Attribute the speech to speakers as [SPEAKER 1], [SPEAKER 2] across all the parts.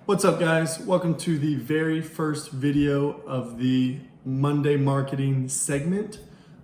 [SPEAKER 1] What's up, guys? Welcome to the very first video of the Monday marketing segment.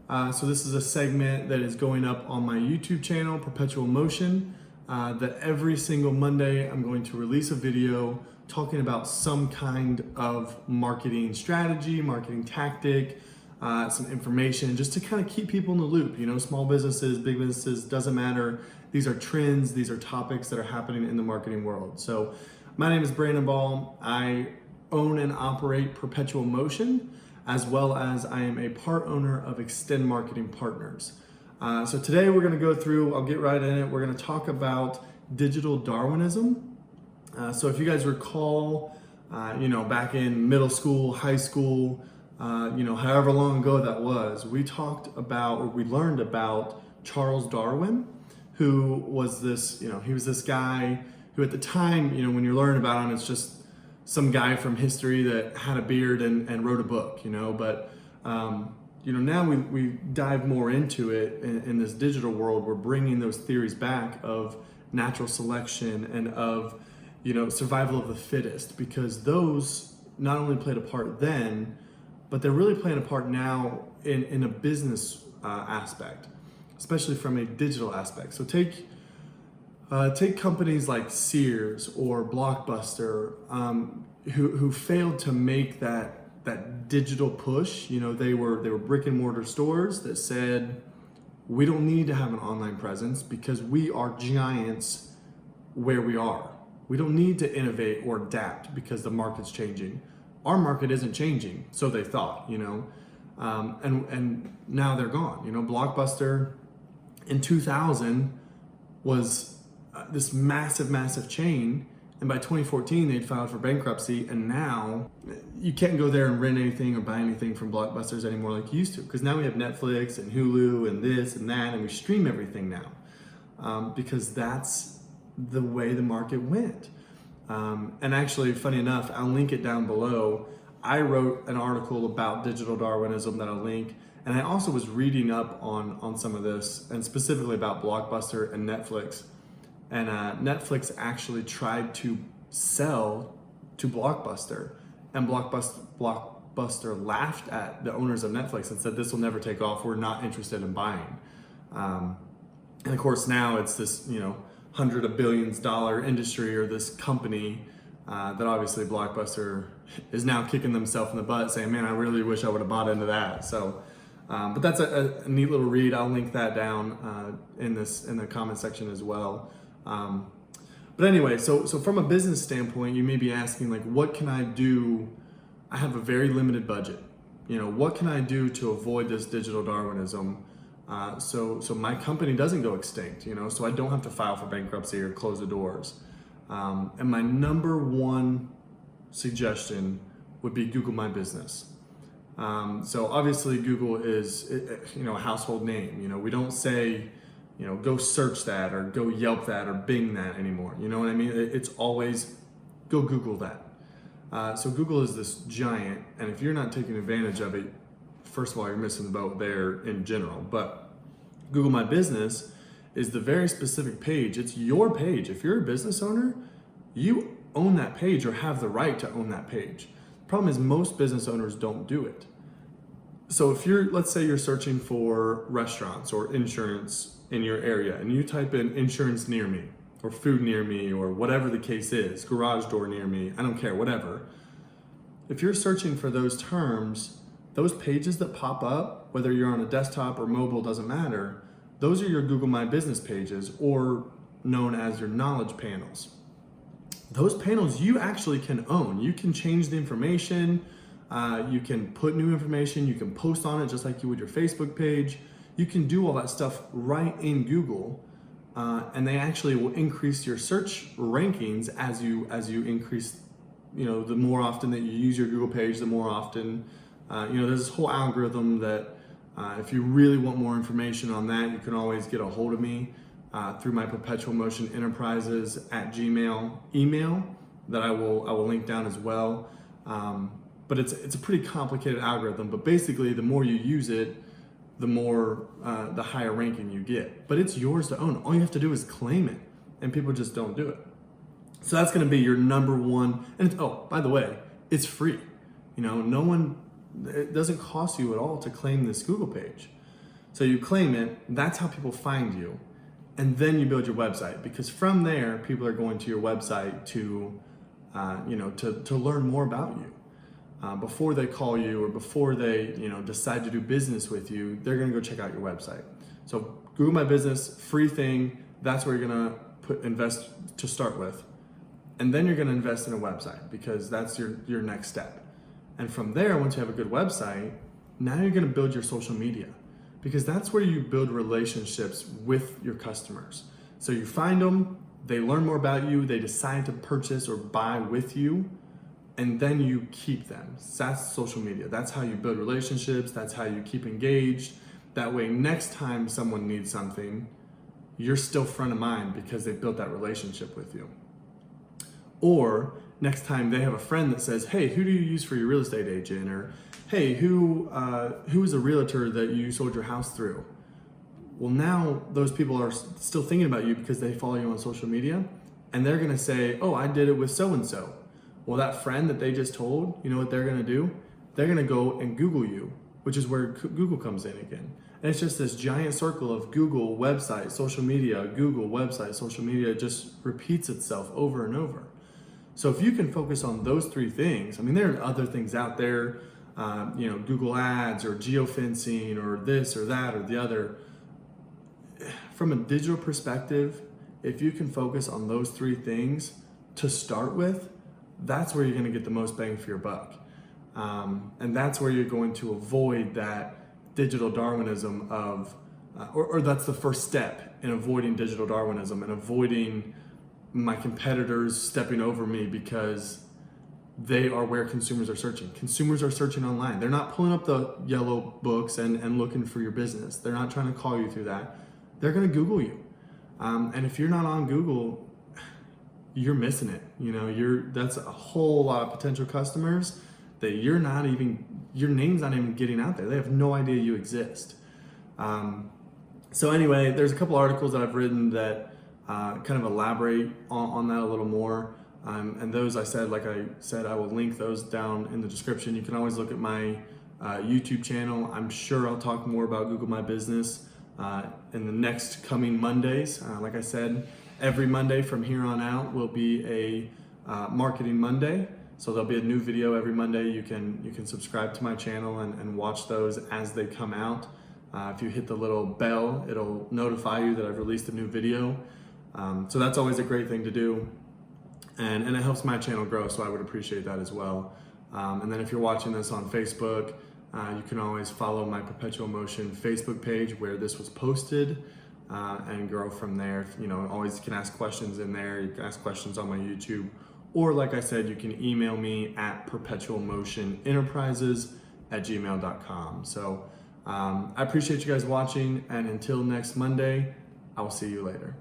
[SPEAKER 1] So this is a segment that is going up on my YouTube channel, Perpetual Motion, that every single Monday I'm going to release a video talking about some kind of marketing strategy, marketing tactic, some information, just to kind of keep people in the loop. You know, small businesses, big businesses, doesn't matter. These are trends, these are topics that are happening in the marketing world. So my name is Brandon Ball. I own and operate Perpetual Motion, as well as I am a part owner of Extend Marketing Partners. So today we're gonna go through, I'll get right in it, we're gonna talk about Digital Darwinism. So if you guys recall, back in middle school, high school, however long ago that was, we learned about Charles Darwin, who was this, he was this guy who at the time, when you learn about him, it's just some guy from history that had a beard and wrote a book, but now we dive more into it in this digital world. We're bringing those theories back of natural selection and of, survival of the fittest, because those not only played a part then, but they're really playing a part now in a business aspect, especially from a digital aspect. So take companies like Sears or Blockbuster, who failed to make that digital push. They were brick and mortar stores that said, we don't need to have an online presence because we are giants where we are. We don't need to innovate or adapt because the market's changing. Our market isn't changing, so they thought, and now they're gone. Blockbuster in 2000 was this massive chain, and by 2014 they'd filed for bankruptcy, and now you can't go there and rent anything or buy anything from Blockbusters anymore like you used to, because now we have Netflix and Hulu and this and that, and we stream everything now, because that's the way the market went. And actually, funny enough, I'll link it down below. I wrote an article about Digital Darwinism that I'll link, and I also was reading up on some of this, and specifically about Blockbuster and Netflix. And Netflix actually tried to sell to Blockbuster, and Blockbuster laughed at the owners of Netflix and said, this will never take off, we're not interested in buying. And of course now it's this, hundred of billions dollar industry, or this company that obviously Blockbuster is now kicking themselves in the butt saying, man, I really wish I would have bought into that. So, but that's a neat little read. I'll link that down in the comment section as well. But anyway, so from a business standpoint, you may be asking, like, what can I do? I have a very limited budget. What can I do to avoid this digital Darwinism? So my company doesn't go extinct, so I don't have to file for bankruptcy or close the doors. And my number one suggestion would be Google My Business. So obviously Google is, a household name. We don't say, go search that or go Yelp that or Bing that anymore. You know what I mean? It's always go Google that. So Google is this giant, and if you're not taking advantage of it, first of all, you're missing the boat there in general. But Google My Business is the very specific page. It's your page. If you're a business owner, you own that page or have the right to own that page. Problem is, most business owners don't do it. So if let's say you're searching for restaurants or insurance in your area, and you type in insurance near me or food near me or whatever the case is, garage door near me, I don't care, whatever. If you're searching for those terms, those pages that pop up, whether you're on a desktop or mobile, doesn't matter, those are your Google My Business pages, or known as your knowledge panels. Those panels you actually can own. You can change the information, you can put new information, you can post on it just like you would your Facebook page. You can do all that stuff right in Google, and they actually will increase your search rankings as you increase, the more often that you use your Google page, the more often, there's this whole algorithm that if you really want more information on that, you can always get a hold of me through my Perpetual Motion Enterprises at Gmail email that I will link down as well. But it's a pretty complicated algorithm, but basically the more you use it, the more, the higher ranking you get. But it's yours to own. All you have to do is claim it, and people just don't do it. So that's going to be your number one. And oh, by the way, it's free. It doesn't cost you at all to claim this Google page. So you claim it, that's how people find you. And then you build your website, because from there, people are going to your website to learn more about you. Before they call you or before they decide to do business with you, they're going to go check out your website. So Google My Business, free thing. That's where you're going to invest to start with. And then you're going to invest in a website, because that's your next step. And from there, once you have a good website, now you're going to build your social media, because that's where you build relationships with your customers. So you find them, they learn more about you, they decide to purchase or buy with you, and then you keep them. So that's social media. That's how you build relationships. That's how you keep engaged. That way, next time someone needs something, you're still front of mind because they built that relationship with you. Or next time they have a friend that says, hey, who do you use for your real estate agent? Or, hey, who is a realtor that you sold your house through? Well, now those people are still thinking about you because they follow you on social media, and they're gonna say, oh, I did it with so-and-so. Well, that friend that they just told, you know what they're gonna do? They're gonna go and Google you, which is where Google comes in again. And it's just this giant circle of Google, website, social media, Google, website, social media. It just repeats itself over and over. So if you can focus on those three things, I mean, there are other things out there, Google Ads or geofencing or this or that or the other. From a digital perspective, if you can focus on those three things to start with, that's where you're going to get the most bang for your buck. And that's where you're going to avoid that digital Darwinism or that's the first step in avoiding digital Darwinism and avoiding my competitors stepping over me, because they are where consumers are searching. Consumers are searching online. They're not pulling up the yellow books and looking for your business. They're not trying to call you through that. They're going to Google you. And if you're not on Google, you're missing it. That's a whole lot of potential customers that your name's not even getting out there. They have no idea you exist. So anyway, there's a couple articles that I've written that kind of elaborate on that a little more. And those I will link those down in the description. You can always look at my YouTube channel. I'm sure I'll talk more about Google My Business in the next coming Mondays. Like I said, every Monday from here on out will be a Marketing Monday. So there'll be a new video every Monday. You can subscribe to my channel and watch those as they come out. If you hit the little bell, it'll notify you that I've released a new video. So that's always a great thing to do. And it helps my channel grow, so I would appreciate that as well. And then if you're watching this on Facebook, you can always follow my Perpetual Motion Facebook page where this was posted and grow from there. Always can ask questions in there. You can ask questions on my YouTube. Or like I said, you can email me at perpetualmotionenterprises@gmail.com. So I appreciate you guys watching, and until next Monday, I will see you later.